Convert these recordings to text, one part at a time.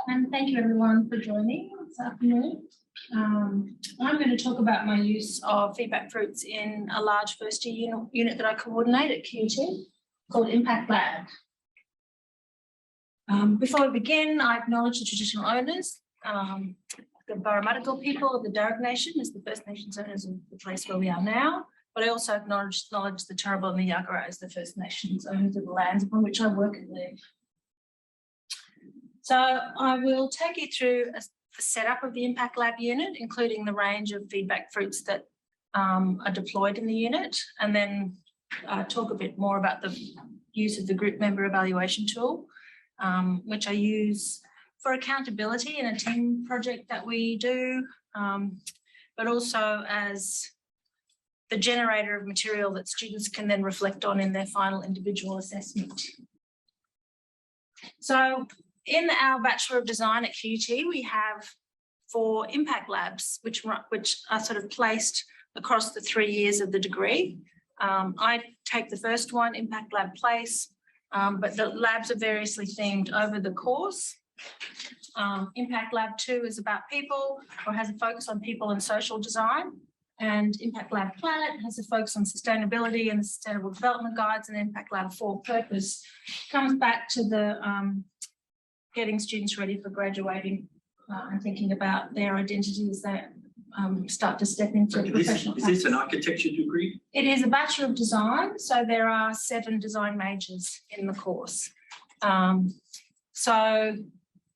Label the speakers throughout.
Speaker 1: And thank you everyone for joining this afternoon. I'm going to talk about my use of FeedbackFruits in a large first year unit that I coordinate at QUT called Impact Lab. Before we begin, I acknowledge the traditional owners, the Barramuttagal people of the Darug Nation as the First Nations owners of the place where we are now, but I also acknowledge the Turrbal and the Yagara as the First Nations owners of the lands upon which I work and live. So I will take you through the setup of the Impact Lab unit, including the range of FeedbackFruits that are deployed in the unit, and then talk a bit more about the use of the group member evaluation tool, which I use for accountability in a team project that we do, but also as the generator of material that students can then reflect on in their final individual assessment. So in our Bachelor of Design at QUT, we have 4 impact labs, which are sort of placed across the 3 years of the degree. I take the first one, Impact Lab Place, but the labs are variously themed over the course. Impact Lab 2 is about people, or has a focus on people and social design. And Impact Lab Planet has a focus on sustainability and the Sustainable Development Guides, and Impact Lab 4 Purpose comes back to the getting students ready for graduating and thinking about their identity as they start to step into professional practice. Is this an architecture degree? It is a Bachelor of Design, so there are 7 design majors in the course. So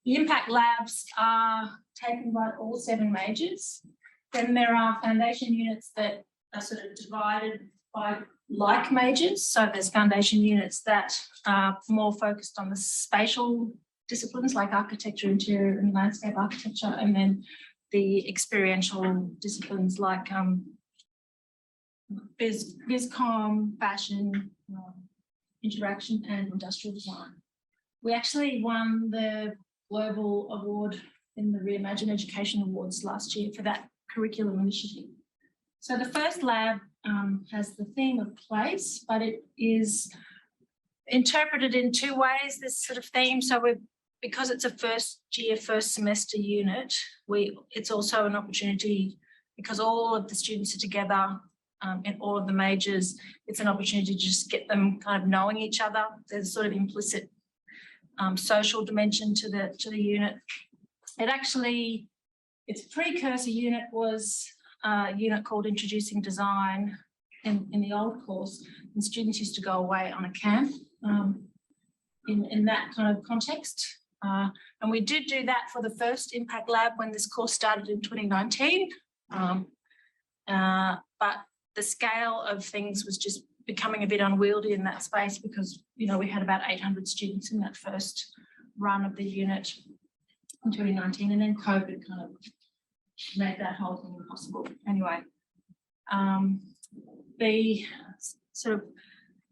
Speaker 1: the impact labs are taken by all 7 majors. Then there are foundation units that are sort of divided by like majors. So there's foundation units that are more focused on the spatial disciplines like architecture, interior and landscape architecture, and then the experiential disciplines like BizCom, fashion, interaction and industrial design. We actually won the Global Award in the Reimagine Education Awards last year for that curriculum initiative. So the first lab has the theme of place, but it is interpreted in 2 ways, this sort of theme. So because it's a first semester unit, it's also an opportunity, because all of the students are together in all of the majors, it's an opportunity to just get them kind of knowing each other. There's sort of implicit social dimension to the unit. Its precursor unit was a unit called Introducing Design in the old course, and students used to go away on a camp in that kind of context. And we did do that for the first Impact Lab when this course started in 2019. But the scale of things was just becoming a bit unwieldy in that space because, we had about 800 students in that first run of the unit in 2019, and then COVID kind of made that whole thing impossible. Anyway, the sort of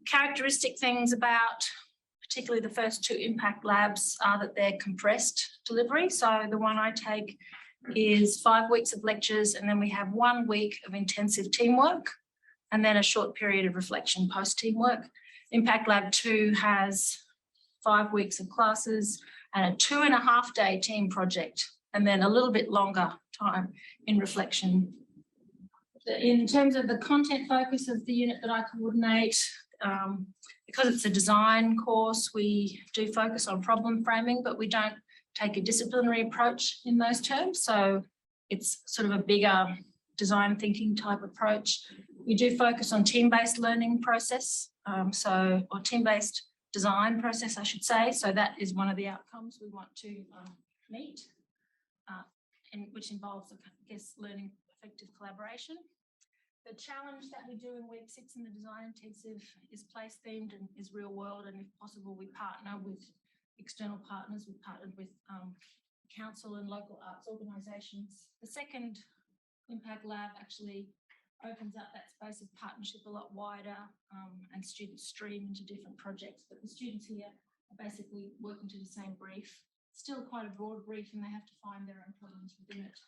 Speaker 1: characteristic things about particularly the first 2 impact labs are that they're compressed delivery. So the one I take is 5 weeks of lectures, and then we have 1 week of intensive teamwork, and then a short period of reflection post-teamwork. Impact Lab 2 has 5 weeks of classes and a 2.5-day team project, and then a little bit longer time in reflection. In terms of the content focus of the unit that I coordinate, because it's a design course, we do focus on problem framing, but we don't take a disciplinary approach in those terms. So it's sort of a bigger design thinking type approach. We do focus on team-based learning process, or team-based design process, I should say. So that is one of the outcomes we want to meet, and which involves, I guess, learning effective collaboration. The challenge that we do in week 6 in the design intensive is place themed and is real world, and if possible, we partner with external partners. We've partnered with council and local arts organisations. The second Impact Lab actually opens up that space of partnership a lot wider, and students stream into different projects, but the students here are basically working to the same brief. Still quite a broad brief, and they have to find their own problems within it.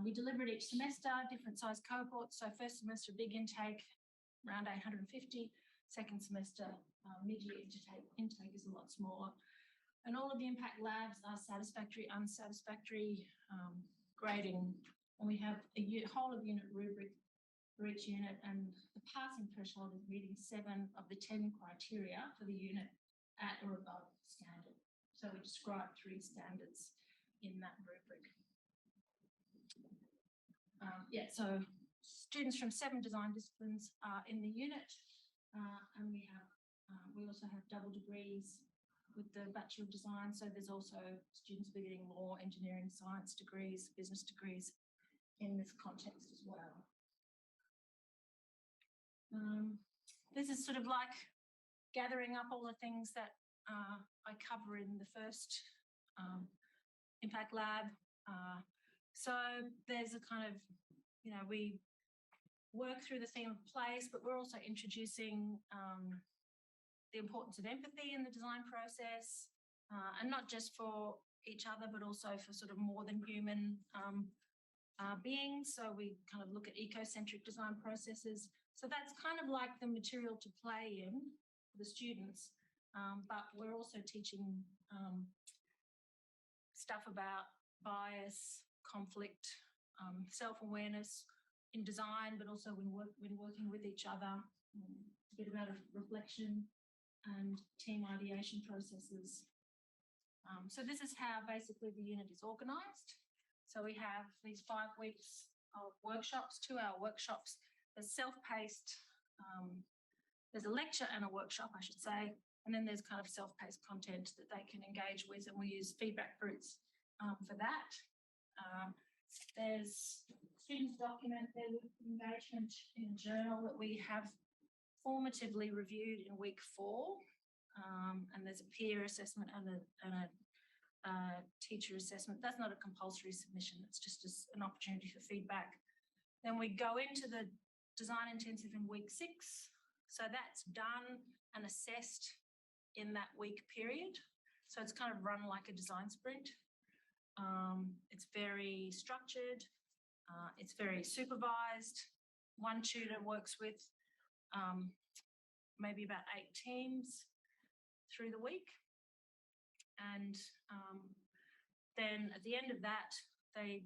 Speaker 1: We deliver it each semester, different size cohorts. So first semester, big intake, around 850. Second semester, mid-year intake is a lot smaller. And all of the impact labs are satisfactory, unsatisfactory grading. And we have a whole of unit rubric for each unit, and the passing threshold is meeting 7 of the 10 criteria for the unit at or above standard. So we describe 3 standards in that rubric. So students from 7 design disciplines are in the unit, and we also have double degrees with the Bachelor of Design. So there's also students beginning law, engineering, science degrees, business degrees in this context as well. This is sort of like gathering up all the things that I cover in the first impact lab. So there's a kind of, we work through the theme of place, but we're also introducing the importance of empathy in the design process, and not just for each other, but also for sort of more than human beings. So we kind of look at ecocentric design processes. So that's kind of like the material to play in for the students, but we're also teaching stuff about bias, conflict, self-awareness in design, but also when working with each other, a bit about reflection and team ideation processes. So this is how basically the unit is organised. So we have these 5 weeks of workshops, 2-hour workshops. There's self-paced, there's a lecture and a workshop, I should say, and then there's kind of self-paced content that they can engage with, and we use FeedbackFruits for that. There's students document their engagement in a journal that we have formatively reviewed in week 4, and there's a peer assessment and a teacher assessment. That's not a compulsory submission, it's just an opportunity for feedback. Then we go into the design intensive in week 6. So that's done and assessed in that week period. So it's kind of run like a design sprint. It's very structured, it's very supervised. One tutor works with maybe about 8 teams through the week. And then at the end of that, they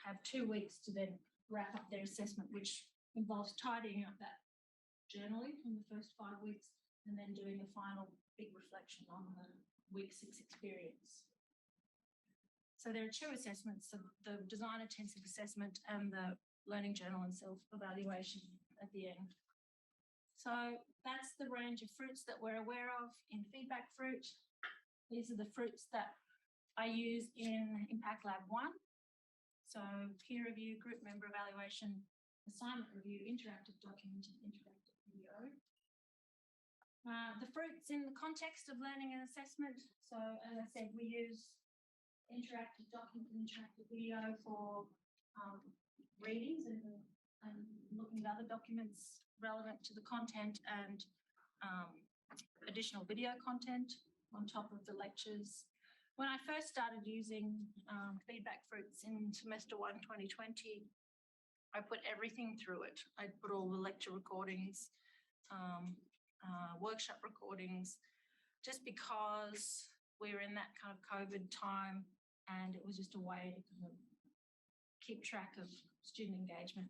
Speaker 1: have 2 weeks to then wrap up their assessment, which involves tidying up that journaling from the first 5 weeks and then doing a final big reflection on the week 6 experience. So there are 2 assessments, the design intensive assessment and the learning journal and self-evaluation at the end. So that's the range of fruits that we're aware of in FeedbackFruit. These are the fruits that I use in Impact Lab 1. So peer review, group member evaluation, assignment review, interactive document, and interactive video. The fruits in the context of learning and assessment. So as I said, we use interactive document and interactive video for readings and looking at other documents relevant to the content, and additional video content on top of the lectures. When I first started using FeedbackFruits in semester 1, 2020, I put everything through it. I put all the lecture recordings, workshop recordings, just because we were in that kind of COVID time, and it was just a way to kind of keep track of student engagement.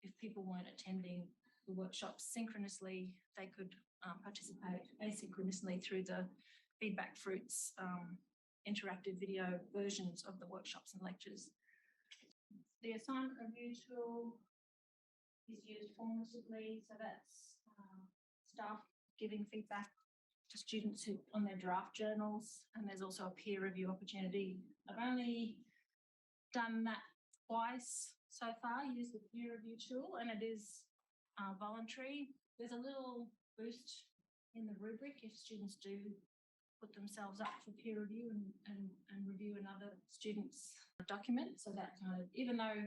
Speaker 1: If people weren't attending the workshops synchronously, they could participate asynchronously through the FeedbackFruits interactive video versions of the workshops and lectures. The assignment review tool is used formatively, so that's staff giving feedback to students on their draft journals, and there's also a peer review opportunity. I've only done that twice so far, used the peer review tool, and it is voluntary. There's a little boost in the rubric if students do put themselves up for peer review and review another student's document. So that kind of, even though,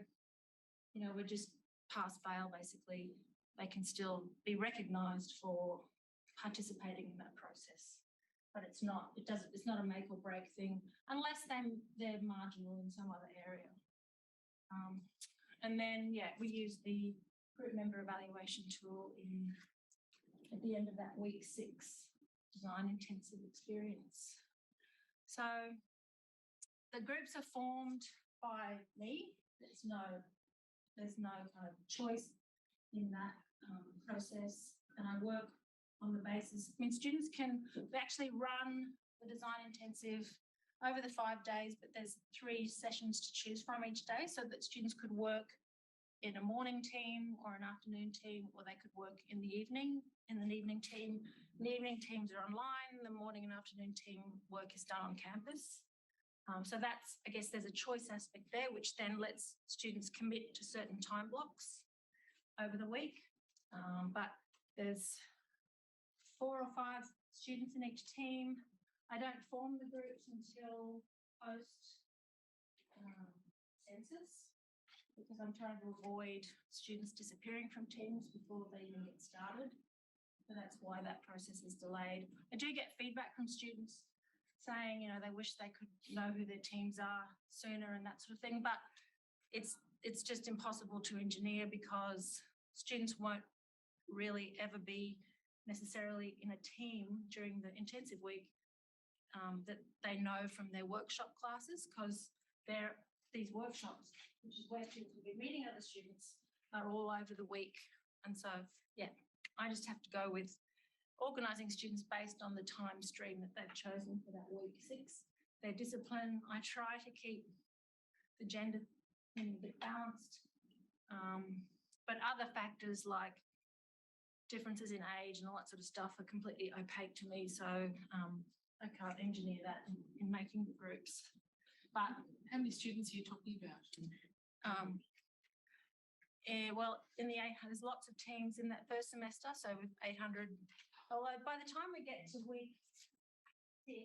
Speaker 1: we're just pass-fail basically, they can still be recognised for participating in that process. But it's not a make or break thing unless they're marginal in some other area. And then, we use the group member evaluation tool at the end of that week 6 design intensive experience. So the groups are formed by me. There's no kind of choice in that process, and I work on the basis. I mean, students we actually run the design intensive over the 5 days, but there's 3 sessions to choose from each day, so that students could work in a morning team or an afternoon team, or they could work in the evening in an evening team. The evening teams are online. The morning and afternoon team work is done on campus. So that's, I guess there's a choice aspect there, which then lets students commit to certain time blocks over the week. But there's 4 or 5 students in each team. I don't form the groups until post census, because I'm trying to avoid students disappearing from teams before they even get started. So that's why that process is delayed. I do get feedback from students saying, they wish they could know who their teams are sooner and that sort of thing, but it's just impossible to engineer, because students won't really ever be necessarily in a team during the intensive week that they know from their workshop classes, because these workshops, which is where students will be meeting other students, are all over the week. And so, yeah, I just have to go with organising students based on the time stream that they've chosen for that week 6. Their discipline, I try to keep the gender thing a bit balanced, but other factors like differences in age and all that sort of stuff are completely opaque to me, so I can't engineer that in making the groups. But
Speaker 2: how many students are you talking about?
Speaker 1: Well, there's lots of teams in that first semester, so with 800. Although by the time we get to week 6,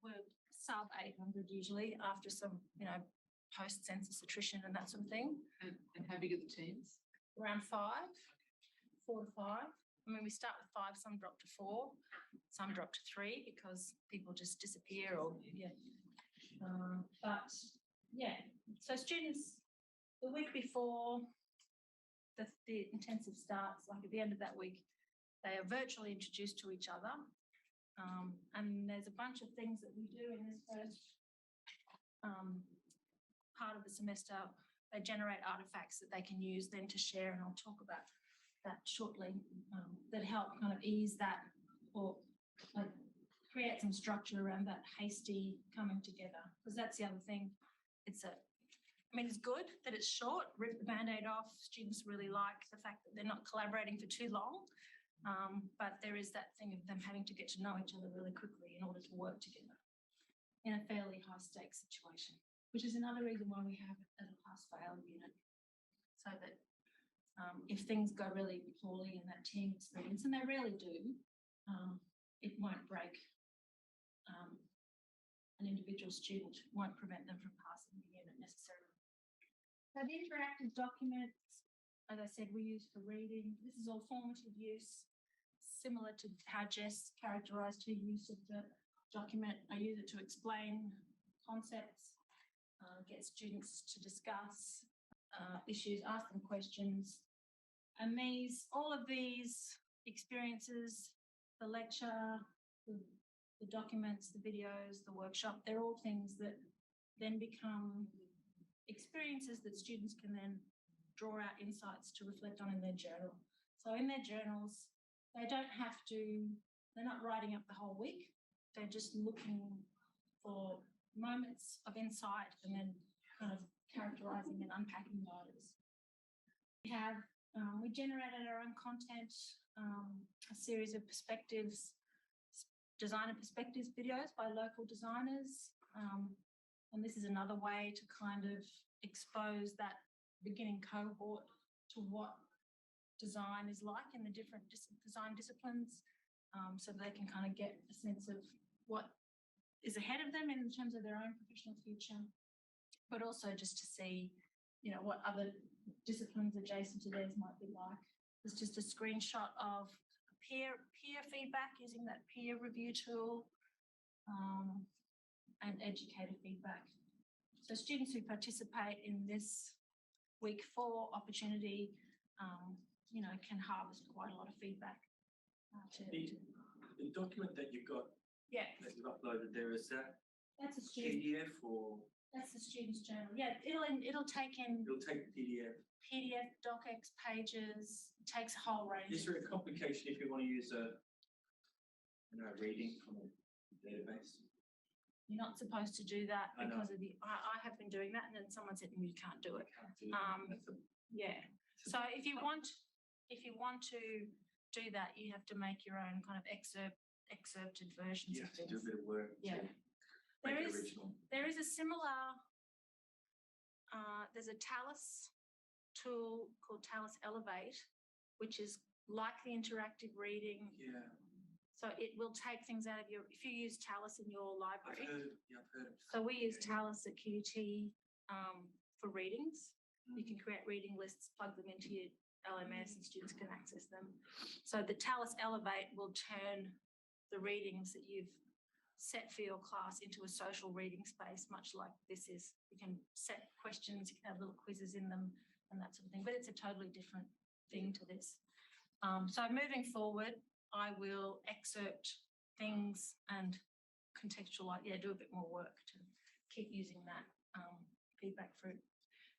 Speaker 1: we're sub 800 usually, after some, post-census attrition and that sort of thing.
Speaker 2: And how big are the teams?
Speaker 1: Around 5, 4 to 5. I mean, we start with 5, some drop to 4, some drop to 3 because people just disappear or, but, so students, the week before the intensive starts, like at the end of that week, they are virtually introduced to each other. And there's a bunch of things that we do in this first part of the semester. They generate artefacts that they can use then to share, and I'll talk about that shortly, that help kind of ease that, or create some structure around that hasty coming together. Because that's the other thing. It's good that it's short, rip the Band-Aid off. Students really like the fact that they're not collaborating for too long. But there is that thing of them having to get to know each other really quickly in order to work together in a fairly high-stakes situation, which is another reason why we have it as a pass-fail unit, so that if things go really poorly in that team experience, and they rarely do, it won't break an individual student, won't prevent them from passing the unit necessarily. So the interactive documents, as I said, we use for reading. This is all formative use, similar to how Jess characterised her use of the document. I use it to explain concepts, get students to discuss issues, ask them questions. And all of these experiences, the lecture, the documents, the videos, the workshop, they're all things that then become experiences that students can then draw out insights to reflect on in their journal. So in their journals, they're not writing up the whole week. They're just looking for moments of insight and then kind of characterising and unpacking those. We generated our own content, a series of designer perspectives videos by local designers. And this is another way to kind of expose that beginning cohort to what design is like in the different design disciplines, so that they can kind of get a sense of what is ahead of them in terms of their own professional future, but also just to see, what other disciplines adjacent to theirs might be like. It's just a screenshot of peer feedback using that peer review tool, and educator feedback. So students who participate in this week 4 opportunity, can harvest quite a lot of feedback.
Speaker 3: The document that you've got, that you've uploaded there, is that
Speaker 1: That's a student.
Speaker 3: PDF or
Speaker 1: That's the student's journal. Yeah, it'll take in
Speaker 3: it'll take PDF.
Speaker 1: PDF, docx pages. It takes a whole range.
Speaker 3: Is there a complication if you want to use a reading from a database?
Speaker 1: You're not supposed to do that
Speaker 3: I know.
Speaker 1: because of the. I have been doing that, and then someone said you can't do it.
Speaker 3: Can't do that. That's a-
Speaker 1: Yeah. So if you want to do that, you have to make your own kind of excerpted versions
Speaker 3: you
Speaker 1: of
Speaker 3: have to
Speaker 1: things.
Speaker 3: do a bit of work
Speaker 1: Yeah.
Speaker 3: to
Speaker 1: There
Speaker 3: make it
Speaker 1: is-
Speaker 3: original.
Speaker 1: There is a similar. There's a Talus tool called Talus Elevate, which is like the interactive reading.
Speaker 3: Yeah,
Speaker 1: So it will take things out of your. If you use Talus in your
Speaker 3: I've
Speaker 1: library.
Speaker 3: heard of
Speaker 1: So we use
Speaker 3: Okay.
Speaker 1: Talus at QUT for readings. You
Speaker 3: Mm.
Speaker 1: can create reading lists, plug them into your LMS, and students can access them. So the Talus Elevate will turn the readings that you've set for your class into a social reading space, much like this is. You can set questions, you can have little quizzes in them and that sort of thing, but it's a totally different thing to this. So moving forward, I will excerpt things and contextualize, do a bit more work to keep using that feedback fruit.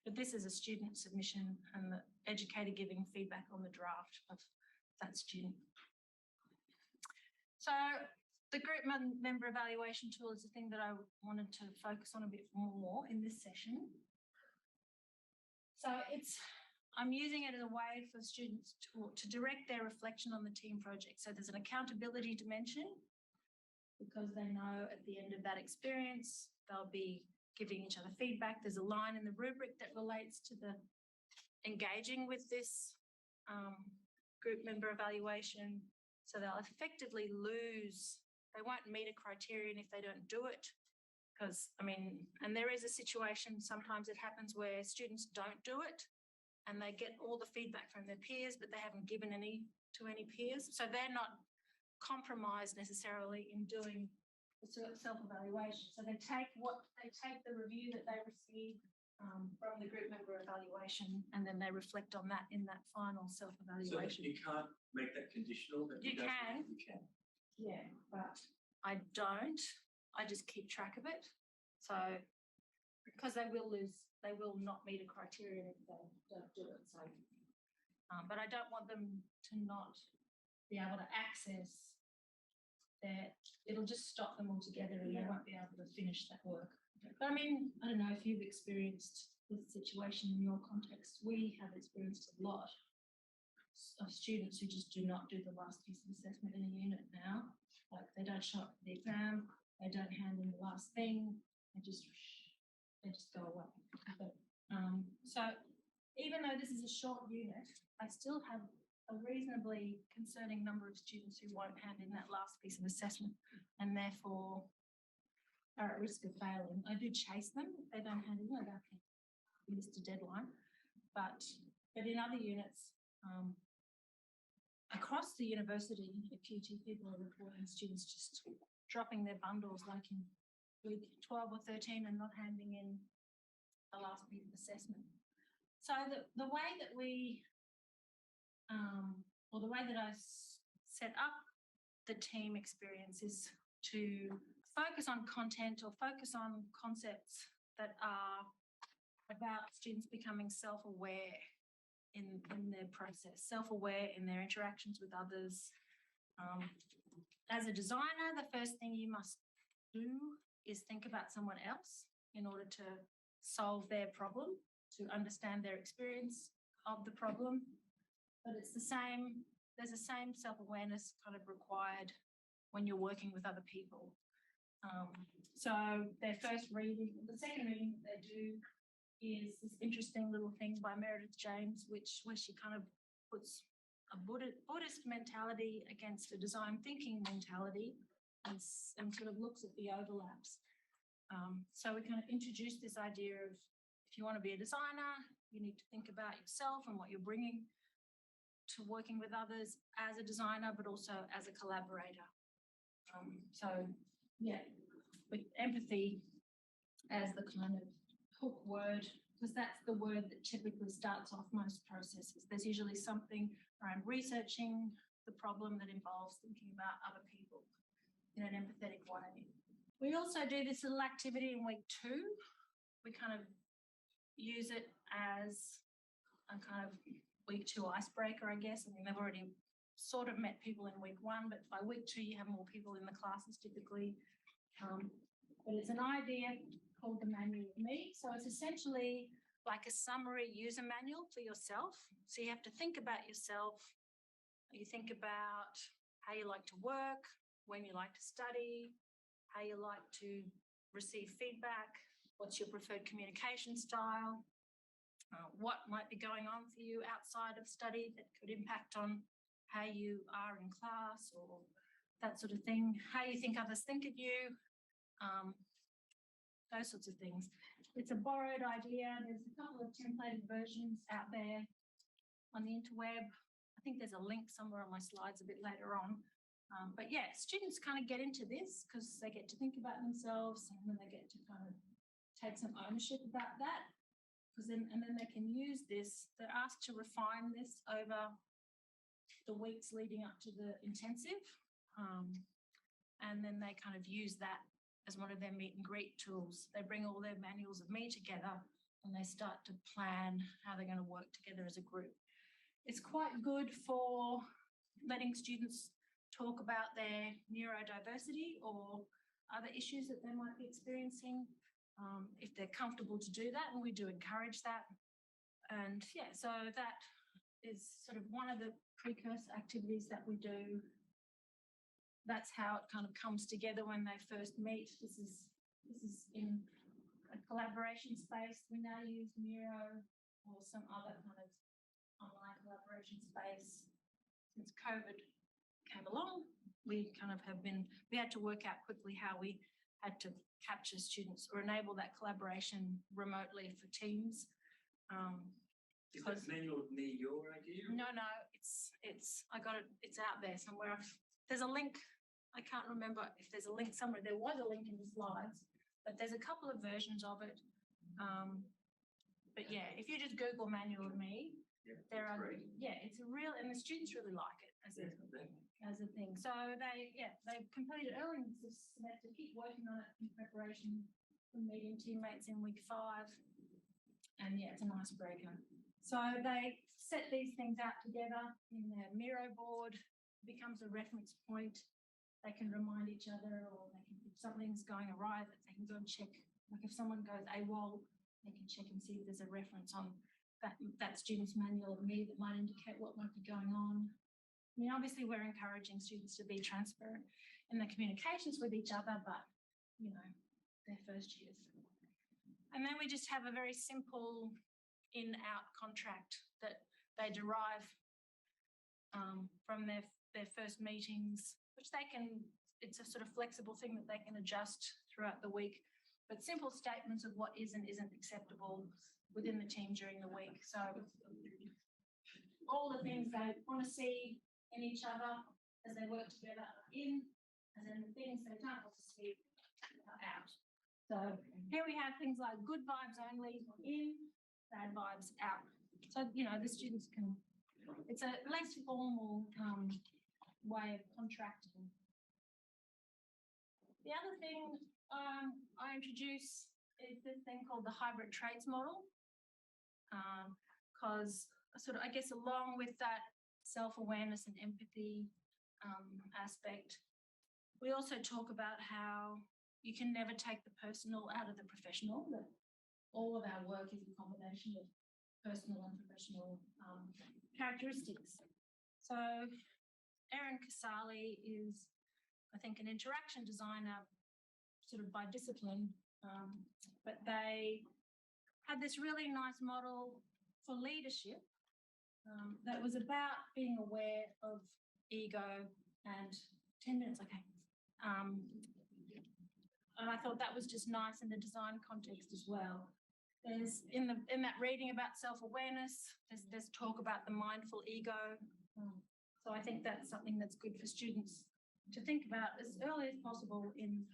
Speaker 1: But this is a student submission and the educator giving feedback on the draft of that student. So the group member evaluation tool is the thing that I wanted to focus on a bit more in this session. So I'm using it as a way for students to direct their reflection on the team project. So there's an accountability dimension because they know at the end of that experience, they'll be giving each other feedback. There's a line in the rubric that relates to the engaging with this group member evaluation. So they'll effectively they won't meet a criterion if they don't do it. Because, and there is a situation, sometimes it happens where students don't do it and they get all the feedback from their peers, but they haven't given any to any peers. So they're not compromised necessarily in doing the self-evaluation. So they take the review that they receive from the group member evaluation, and then they reflect on that in that final
Speaker 3: So
Speaker 1: self-evaluation.
Speaker 3: you can't make that conditional? That
Speaker 1: You can.
Speaker 3: You can.
Speaker 1: Yeah, but I don't. I just keep track of it. So because they will not meet a criterion if they don't do it. So, but I don't want them to not be able to access that. It'll just stop them altogether and they won't be able to finish that work. But I don't know if you've experienced this situation in your context. We have experienced a lot of students who just do not do the last piece of assessment in a unit now. Like they don't show up for the exam, they don't hand in the last thing, they just go away. But, so even though this is a short unit, I still have a reasonably concerning number of students who won't hand in that last piece of assessment and therefore are at risk of failing. I do chase them if they don't hand in. I don't think we missed a deadline. But in other units, across the university at QT, people are reporting students just dropping their bundles like in week 12 or 13 and not handing in the last bit of assessment. So the way that I set up the team experience is to focus on content or focus on concepts that are about students becoming self-aware in their process, self-aware in their interactions with others. As a designer, the first thing you must do is think about someone else in order to solve their problem, to understand their experience of the problem. But it's the same, there's the same self-awareness kind of required when you're working with other people. So their first reading, the second reading that they do is this interesting little thing by Meredith James, where she kind of puts a Buddhist mentality against a design thinking mentality and sort of looks at the overlaps. So we kind of introduce this idea of if you want to be a designer, you need to think about yourself and what you're bringing to working with others as a designer, but also as a collaborator. With empathy as the kind of hook word, because that's the word that typically starts off most processes. There's usually something around researching the problem that involves thinking about other people in an empathetic way. We also do this little activity in week 2. We kind of use it as a kind of week 2 icebreaker, I guess. I mean, they've already sort of met people in week 1, but by week 2, you have more people in the classes typically. But it's an idea called the Manual of Me. So it's essentially like a summary user manual for yourself. So you have to think about yourself. You think about how you like to work, when you like to study, how you like to receive feedback, what's your preferred communication style, what might be going on for you outside of study that could impact on how you are in class or that sort of thing, how you think others think of you, those sorts of things. It's a borrowed idea. There's a couple of templated versions out there on the interweb. I think there's a link somewhere on my slides a bit later on. But yeah, students kind of get into this because they get to think about themselves and then they get to kind of take some ownership about that. And then they can use this. They're asked to refine this over the weeks leading up to the intensive. And then they kind of use that as one of their meet and greet tools. They bring all their manuals of me together and they start to plan how they're going to work together as a group. It's quite good for letting students talk about their neurodiversity or other issues that they might be experiencing, if they're comfortable to do that, and we do encourage that. And yeah, so that is sort of one of the precursor activities that we do. That's how it kind of comes together when they first meet. This is in a collaboration space. We now use Miro or some other kind of online collaboration space. Since COVID came along, we kind of we had to work out quickly how we had to capture students or enable that collaboration remotely for teams.
Speaker 3: Is that Manual of Me your idea?
Speaker 1: No, I got it. It's out there somewhere. There's a link. I can't remember if there's a link somewhere. There was a link in the slides, but there's a couple of versions of it. But yeah, if you just Google Manual of Me, it's a real, and the students really like it as a thing. So they completed early in the semester, keep working on it in preparation for meeting teammates in week 5. And yeah, it's an icebreaker. So they set these things out together in their Miro board, becomes a reference point. They can remind each other, or they can, if something's going awry, that they can go and check. Like if someone goes AWOL, they can check and see if there's a reference on that student's Manual of Me that might indicate what might be going on. I mean, obviously we're encouraging students to be transparent in their communications with each other, but you know, their first years. And then we just have a very simple in-out contract that they derive from their first meetings, which they can, it's a sort of flexible thing that they can adjust throughout the week, but simple statements of what is and isn't acceptable within the team during the week. So all the things they want to see in each other as they work together in, and then the things they don't want to see out. So here we have things like good vibes only in, bad vibes out. So, you know, the students can, it's a less formal way of contracting. The other thing I introduce is this thing called the hybrid traits model, because sort of, I guess, along with that self-awareness and empathy aspect, we also talk about how you can never take the personal out of the professional, that all of our work is a combination of personal and professional characteristics. So Erin Casali is, I think, an interaction designer sort of by discipline, but they had this really nice model for leadership that was about being aware of ego and 10 minutes, okay. And I thought that was just nice in the design context as well. There's in that reading about self-awareness, there's talk about the mindful ego. So I think that's something that's good for students to think about as early as possible in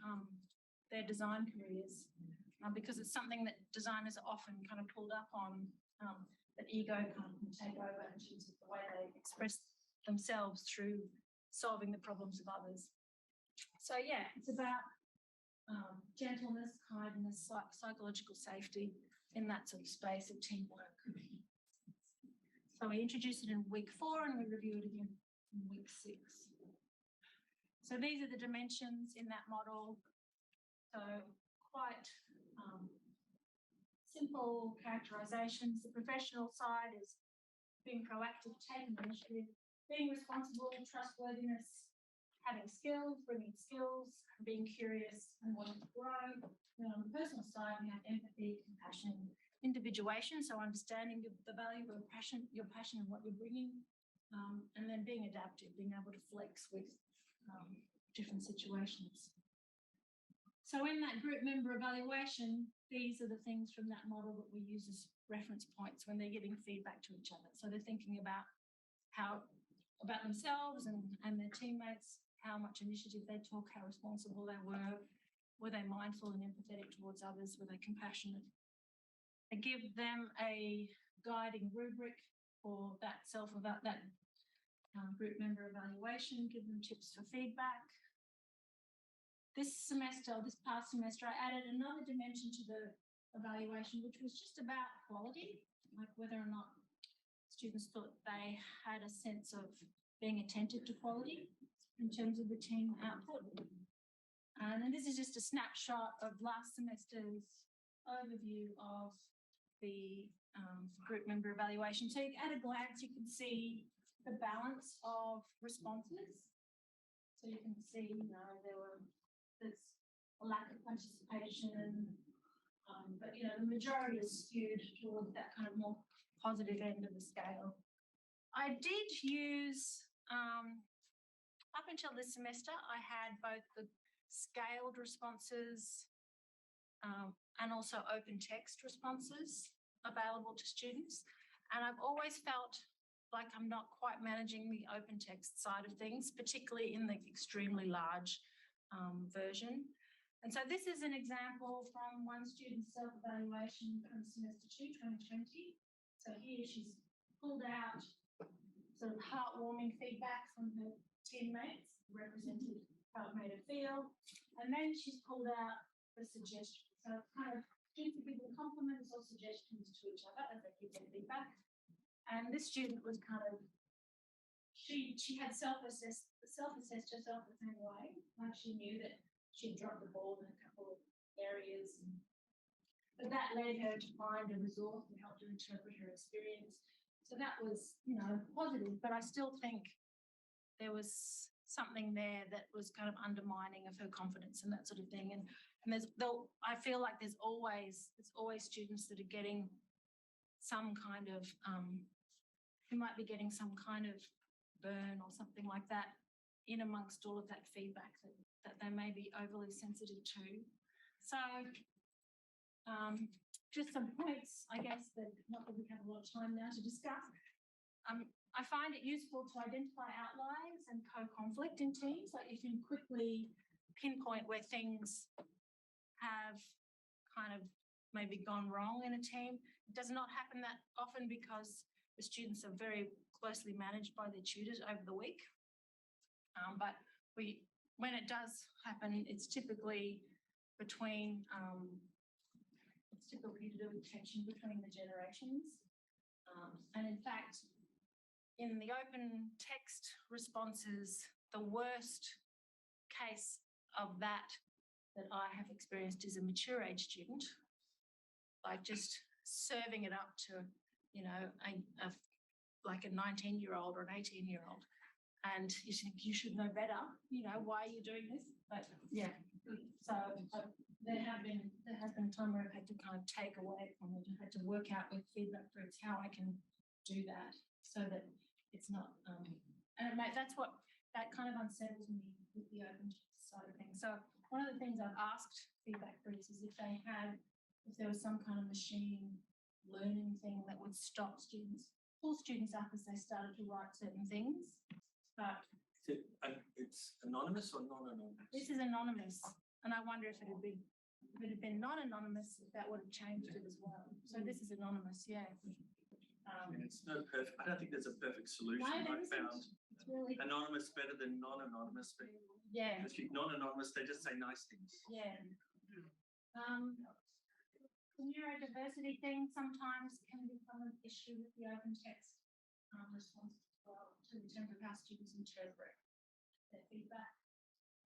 Speaker 1: their design careers, because it's something that designers are often kind of pulled up on, that ego kind of can take over in terms of the way they express themselves through solving the problems of others. So yeah, it's about gentleness, kindness, psychological safety in that sort of space of teamwork. So we introduced it in week 4 and we reviewed it again in week 6. So these are the dimensions in that model. So quite simple characterizations. The professional side is being proactive, taking initiative, being responsible, trustworthiness, having skills, bringing skills, being curious and wanting to grow. And on the personal side, we have empathy, compassion, individuation, so understanding the value of your passion and what you're bringing, and then being adaptive, being able to flex with different situations. So in that group member evaluation, these are the things from that model that we use as reference points when they're giving feedback to each other. So they're thinking about about themselves and their teammates, how much initiative they took, how responsible they were they mindful and empathetic towards others, were they compassionate. I give them a guiding rubric for that group member evaluation, give them tips for feedback. This past semester, I added another dimension to the evaluation, which was just about quality, like whether or not students thought they had a sense of being attentive to quality in terms of the team output. And then this is just a snapshot of last semester's overview of the group member evaluation. So at a glance, you can see the balance of responses. So you can see, there's a lack of participation, but, the majority is skewed towards that kind of more positive end of the scale. I did use, up until this semester, I had both the scaled responses and also open text responses available to students. And I've always felt like I'm not quite managing the open text side of things, particularly in the extremely large version. And so this is an example from one student's self-evaluation from semester 2, 2020. So here she's pulled out sort of heartwarming feedback from her teammates, represented how it made her feel. And then she's pulled out the suggestions. So it's kind of students are giving compliments or suggestions to each other as they give their feedback. And this student was kind of, she had self-assessed herself the same way. Like she knew that she'd dropped the ball in a couple of areas. But that led her to find a resource that helped her interpret her experience. So that was, positive, but I still think there was something there that was kind of undermining of her confidence and that sort of thing. And I feel like there's always students that are getting some kind of, who might be getting some kind of burn or something like that in amongst all of that feedback that they may be overly sensitive to. So just some points, I guess, that not that we have a lot of time now to discuss. I find it useful to identify outliers and co-conflict in teams. Like you can quickly pinpoint where things have kind of maybe gone wrong in a team. It does not happen that often because the students are very closely managed by their tutors over the week. But when it does happen, it's typically between, it's typically to do with tension between the generations. And in fact, in the open text responses, the worst case of that I have experienced is a mature age student, like just serving it up to, like a 19-year-old or an 18-year-old. And you think you should know better, why are you doing this? But yeah, so there has been a time where I've had to kind of take away from it. I had to work out with FeedbackFruits how I can do that so that it's not, and that kind of unsettles me with the open side of things. So one of the things I've asked FeedbackFruits is if there was some kind of machine learning thing that would pull students up as they started to write certain things. But
Speaker 3: it's anonymous or non-anonymous?
Speaker 1: This is anonymous, and I wonder if it had been non-anonymous, if that would have changed it as well. So this is anonymous, yeah.
Speaker 3: It's no perfect. I don't think there's a perfect solution.
Speaker 1: No,
Speaker 3: I found
Speaker 1: it's really
Speaker 3: anonymous better than non-anonymous, but
Speaker 1: Yeah.
Speaker 3: If you're non-anonymous, they just say nice things.
Speaker 1: Yeah. The neurodiversity thing sometimes can become an issue with the open text response as well, in terms of how students interpret their feedback.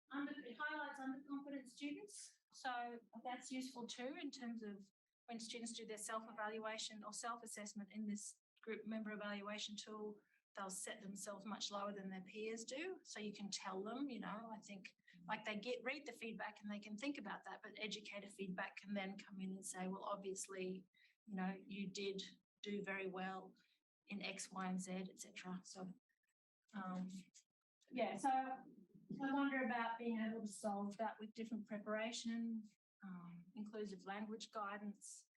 Speaker 1: It highlights underconfident students, so that's useful too in terms of when students do their self-evaluation or self-assessment in this group member evaluation tool, they'll set themselves much lower than their peers do. So you can tell them, I think like they read the feedback and they can think about that, but educator feedback can then come in and say, well, obviously, you did do very well in X, Y, and Z, etc. So, so I wonder about being able to solve that with different preparation, inclusive language guidance,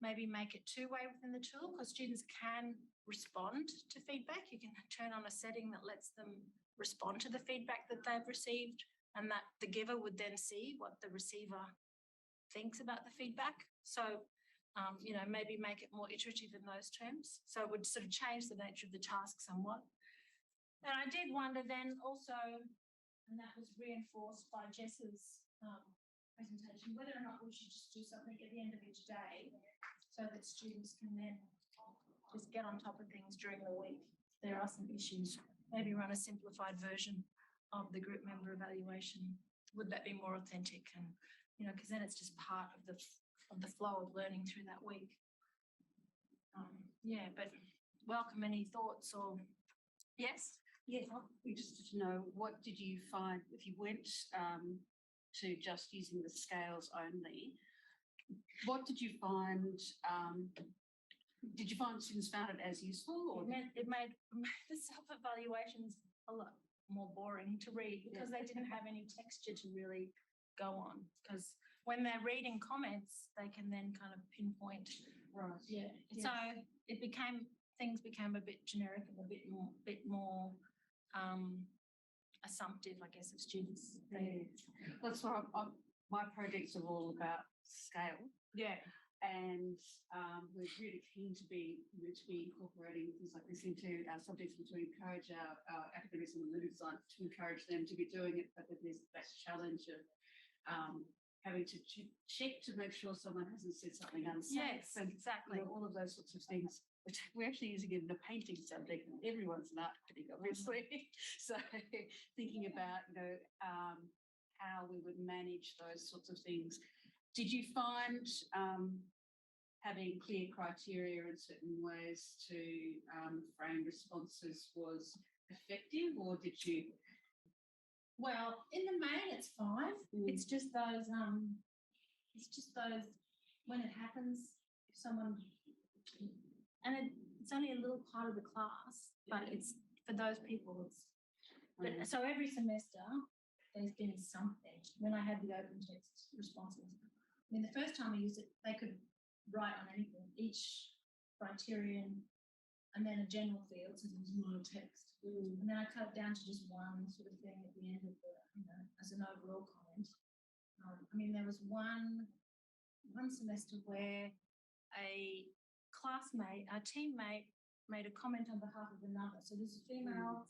Speaker 1: maybe make it two-way within the tool because students can respond to feedback. You can turn on a setting that lets them respond to the feedback that they've received and that the giver would then see what the receiver thinks about the feedback. So, maybe make it more iterative in those terms. So it would sort of change the nature of the task somewhat. And I did wonder then also, and that was reinforced by Jess's presentation, whether or not we should just do something at the end of each day so that students can then just get on top of things during the week. There are some issues. Maybe run a simplified version of the group member evaluation. Would that be more authentic? And because then it's just part of the flow of learning through that week. But welcome any thoughts or yes.
Speaker 4: Yeah, I'm interested to know, what did you find if you went to just using the scales only? What did you find? Did you find students found it as useful? Or
Speaker 1: it made the self-evaluations a lot more boring to read because they didn't have any texture to really go on. Because when they're reading comments, they can then kind of pinpoint.
Speaker 4: Right.
Speaker 1: Yeah. So things became a bit generic and a bit more assumptive, I guess, of students.
Speaker 4: That's why my projects are all about scale.
Speaker 1: Yeah.
Speaker 4: And we're really keen to be incorporating things like this into our subjects and to encourage our academics and learning design to encourage them to be doing it, but that there's that challenge of having to check to make sure someone hasn't said something unsafe.
Speaker 1: Yes,
Speaker 4: and,
Speaker 1: exactly.
Speaker 4: All of those sorts of things. We're actually using it in a painting subject, and everyone's an art critic, obviously. So thinking about how we would manage those sorts of things. Did you find having clear criteria in certain ways to frame responses was effective, or did you?
Speaker 1: Well, in the main, it's fine. It's just those. When it happens, if someone, and it's only a little part of the class, but it's for those people. So every semester, there's been something. When I had the open text responses, the first time I used it, they could write on anything, each criterion, and then a general field, so there was more text. And then I cut it down to just one sort of thing at the end of the, as an overall comment. There was one semester where a teammate made a comment on behalf of another. So this is female,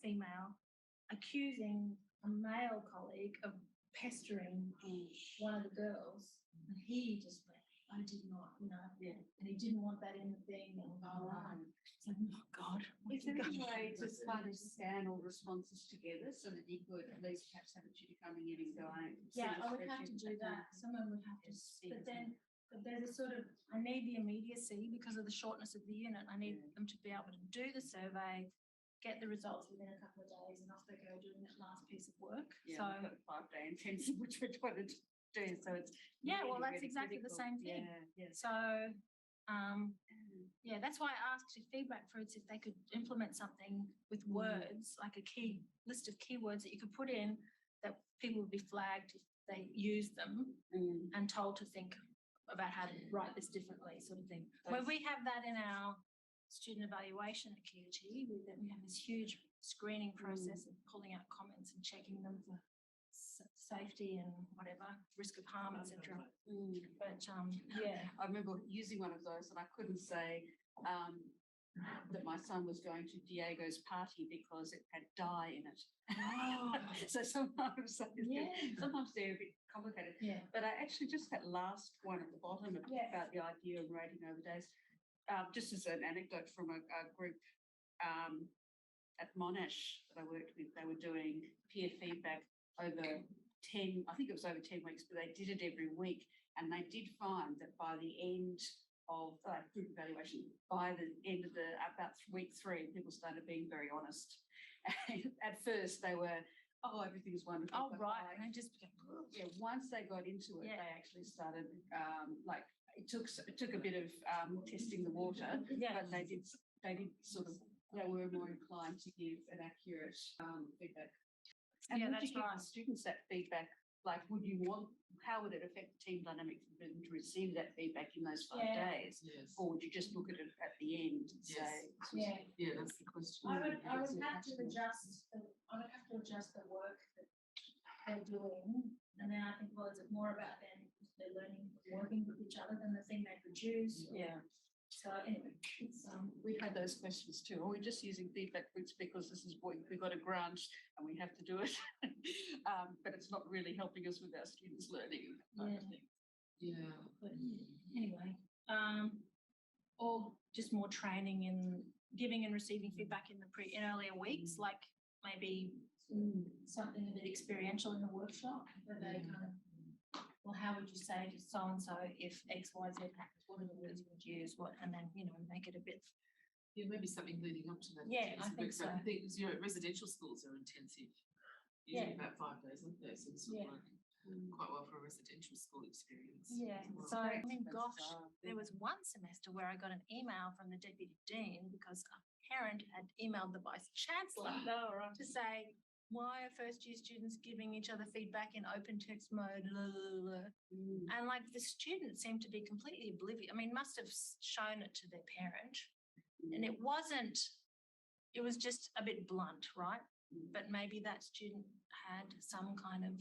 Speaker 1: accusing a male colleague of pestering one of the girls, and he just went, I did not, and he didn't want that in the thing. And it's like, oh God.
Speaker 4: Is there a way to kind of scan all responses together so that you could at least perhaps have a tutor coming in and going?
Speaker 1: Yeah, I would have to do that. Someone would have to, but there's a sort of, I need the immediacy because of the shortness of the unit. I need them to be able to do the survey, get the results within a couple of days, and off they go doing that last piece of work.
Speaker 4: Yeah, so we've got a 5-day intensive, which we're trying to do. So it's
Speaker 1: well, that's really exactly critical. The same thing.
Speaker 4: Yeah.
Speaker 1: So that's why I asked FeedbackFruits if they could implement something with words, like a key list of keywords that you could put in that people would be flagged if they use them and told to think about how to write this differently, sort of thing. Where we have that in our student evaluation at QUT, we have this huge screening process of pulling out comments and checking them for safety and whatever, risk of harm, etc. But
Speaker 4: I remember using one of those and I couldn't say that my son was going to Diego's party because it had dye in it.
Speaker 1: Oh.
Speaker 4: So sometimes,
Speaker 1: Yeah.
Speaker 4: sometimes they're a bit complicated.
Speaker 1: Yeah.
Speaker 4: But I actually just that last one at the bottom
Speaker 1: Yeah.
Speaker 4: about the idea of rating over days, just as an anecdote from a group at Monash that I worked with, they were doing peer feedback over 10, I think it was over 10 weeks, but they did it every week. And they did find that by the end of group evaluation, by the end of about week 3, people started being very honest. And at first they were, oh, everything was wonderful.
Speaker 1: Oh,
Speaker 4: but
Speaker 1: right.
Speaker 4: by-
Speaker 1: And I just became,
Speaker 4: yeah, once they got into it,
Speaker 1: Yeah.
Speaker 4: they actually started it took a bit of testing the water,
Speaker 1: yeah.
Speaker 4: but they did sort of, they were more inclined to give an accurate feedback. And
Speaker 1: Yeah,
Speaker 4: would
Speaker 1: that's
Speaker 4: you give
Speaker 1: right.
Speaker 4: the students that feedback? Like, how would it affect the team dynamic for them to receive that feedback in those 5
Speaker 1: Yeah.
Speaker 4: days?
Speaker 2: Yes.
Speaker 4: Or would you just look at it at the end and say,
Speaker 2: Yes.
Speaker 1: Yeah.
Speaker 2: Yeah, that's the question.
Speaker 1: I would have to
Speaker 4: Absolutely.
Speaker 1: adjust the work that they're doing, and then I think, well, is it more about them they're learning, working with each other than the thing they produce?
Speaker 4: Yeah.
Speaker 1: So anyway, it's
Speaker 4: We've had those questions too. Are we just using FeedbackFruits because this is what we got a grant and we have to do it? But it's not really helping us with our students' learning. Kind of thing.
Speaker 2: Yeah.
Speaker 1: but anyway, or just more training in giving and receiving feedback in in earlier weeks, like maybe something a bit experiential in the workshop where they kind of, well, how would you say to so and so if X, Y, Z happens? What are the words you would use? What, and then make it a bit.
Speaker 2: Yeah, maybe something leading up to that.
Speaker 1: Yeah, I
Speaker 2: It's a
Speaker 1: think
Speaker 2: bit-
Speaker 1: so.
Speaker 2: I think residential schools are intensive. Usually
Speaker 1: Yeah.
Speaker 2: about 5 days, aren't they? So it's
Speaker 1: Yeah.
Speaker 2: work quite well for a residential school experience.
Speaker 1: Yeah.
Speaker 2: as well.
Speaker 1: So I mean,
Speaker 4: That's,
Speaker 1: gosh, there was one semester where I got an email from the deputy dean because a parent had emailed the vice chancellor to say, why are first year students giving each other feedback in open text mode? Blah, blah, blah. And like the students seemed to be completely oblivious. I mean, must have shown it to their parent. And it was just a bit blunt, right? But maybe that student had some kind of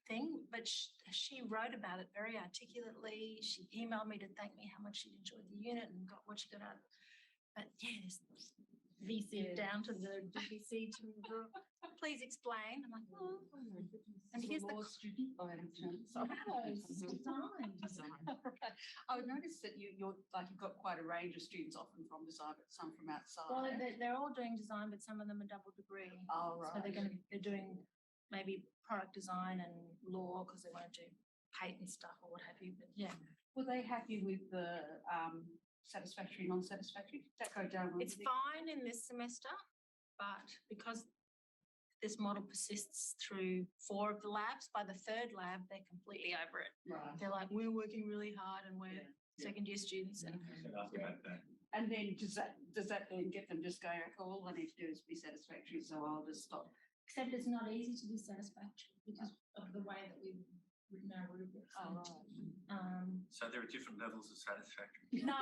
Speaker 1: thing, but she wrote about it very articulately. She emailed me to thank me how much she enjoyed the unit and got what she got out of it. But yes, VC down to the DVC to please explain. I'm like, oh. And here's the
Speaker 4: student by any chance.
Speaker 2: Design.
Speaker 4: Right. I would notice that you're like you've got quite a range of students, often from design, but some from outside.
Speaker 1: Well, they're all doing design, but some of them are double degree.
Speaker 4: Oh, right.
Speaker 1: So they're doing maybe product design and law because they want to do patent stuff or what have you. But yeah,
Speaker 4: Were they happy with the satisfactory, non-satisfactory? Did that go down?
Speaker 1: it's fine in this semester, but because this model persists through 4 of the labs, by the 3rd lab, they're completely over it.
Speaker 4: Right.
Speaker 1: They're like, we're working really hard and we're
Speaker 4: Yeah.
Speaker 1: second year students. And
Speaker 3: So ask about that.
Speaker 4: And then does that then get them just going, oh, all I need to do is be satisfactory, so I'll just stop.
Speaker 1: except it's not easy to be satisfactory because of the way that we've written our rubrics.
Speaker 4: Oh, right.
Speaker 3: So there are different levels of satisfactory.
Speaker 1: No,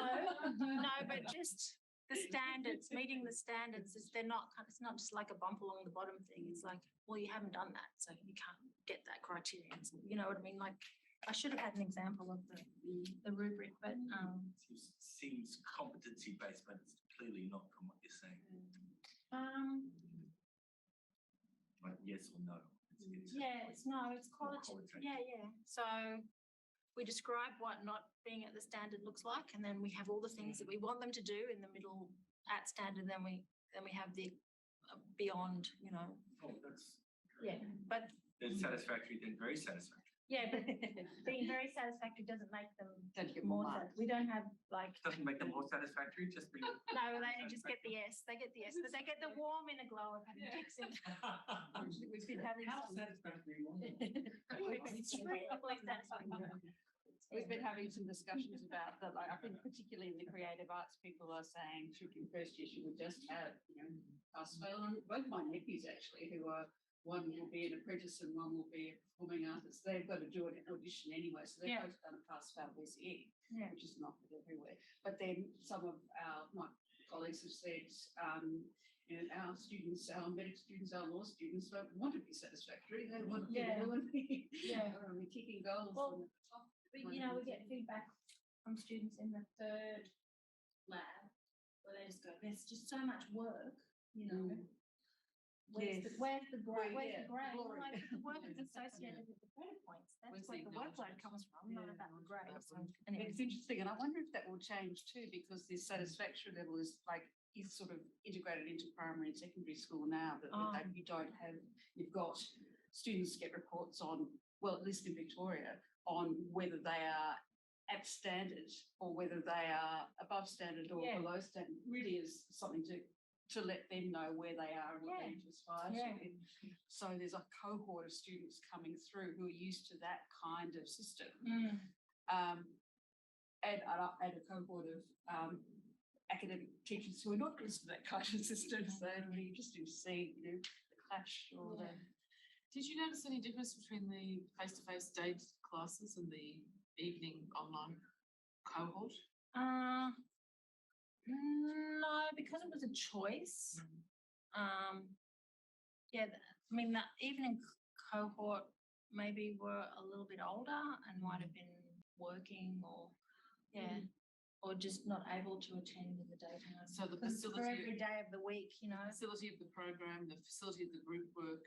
Speaker 1: but just the standards, meeting the standards, it's not just like a bump along the bottom thing. It's like, well, you haven't done that, so you can't get that criterion. So, you know what I mean? Like, I should have had an example of the rubric, but
Speaker 3: Seems competency based, but it's clearly not from what you're saying. Like yes or no.
Speaker 1: it's quality.
Speaker 3: qualitative.
Speaker 1: Yeah. So we describe what not being at the standard looks like, and then we have all the things that we want them to do in the middle at standard. Then we have the beyond,
Speaker 3: Oh, that's
Speaker 1: but
Speaker 3: then satisfactory, then very satisfactory.
Speaker 1: yeah, but being very satisfactory doesn't make them
Speaker 4: Don't you get
Speaker 1: more.
Speaker 4: more marks?
Speaker 1: We don't have like.
Speaker 3: Doesn't make them more satisfactory, just being.
Speaker 1: No, they just get the S. They get the S, but they get the warm inner glow of having chicks in.
Speaker 4: We've been having
Speaker 3: How
Speaker 4: some,
Speaker 3: satisfactory?
Speaker 4: we've been having some discussions about that. Like, I think particularly in the creative arts, people are saying should in first year you would just have, pass fail. And both my nephews actually, who are one will be an apprentice and one will be a performing artist. They've got to do an audition anyway, so they've both done a pass fail VCE, which is not everywhere. But then some of my colleagues have said, our students, our medical students, our law students don't want to be satisfactory. They want to be kicking goals.
Speaker 1: Well, we get feedback from students in the 3rd lab where they just go, there's just so much work, you know.
Speaker 4: Yes.
Speaker 1: Where's the grade? Where's
Speaker 4: yeah,
Speaker 1: the grade?
Speaker 4: glory.
Speaker 1: Like, the work is associated with the credit points. That's
Speaker 2: Where's
Speaker 1: where
Speaker 2: the
Speaker 1: the workload
Speaker 2: acknowledgement?
Speaker 1: comes from, not
Speaker 4: Yeah.
Speaker 1: about the grade. So,
Speaker 4: It's
Speaker 1: anyway.
Speaker 4: interesting, and I wonder if that will change too, because the satisfaction level is sort of integrated into primary and secondary school now. That you don't have, you've got students get reports on, well, at least in Victoria, on whether they are at standard or whether they are above standard or
Speaker 1: Yeah.
Speaker 4: below standard. Really is something to let them know where they are and what they need to aspire
Speaker 1: Yeah.
Speaker 4: to. So there's a cohort of students coming through who are used to that kind of system. And a cohort of academic teachers who are not used to that kind of system. So it'll be interesting to see, you know, the clash or the.
Speaker 2: Did you notice any difference between the face-to-face day classes and the evening online cohort?
Speaker 1: No, because it was a choice. Yeah, I mean, the evening cohort maybe were a little bit older and might have been working or, or just not able to attend in the daytime.
Speaker 2: So the
Speaker 1: Because for
Speaker 2: facility,
Speaker 1: every day of the week, you know.
Speaker 2: facility of the program, the facility of the group work,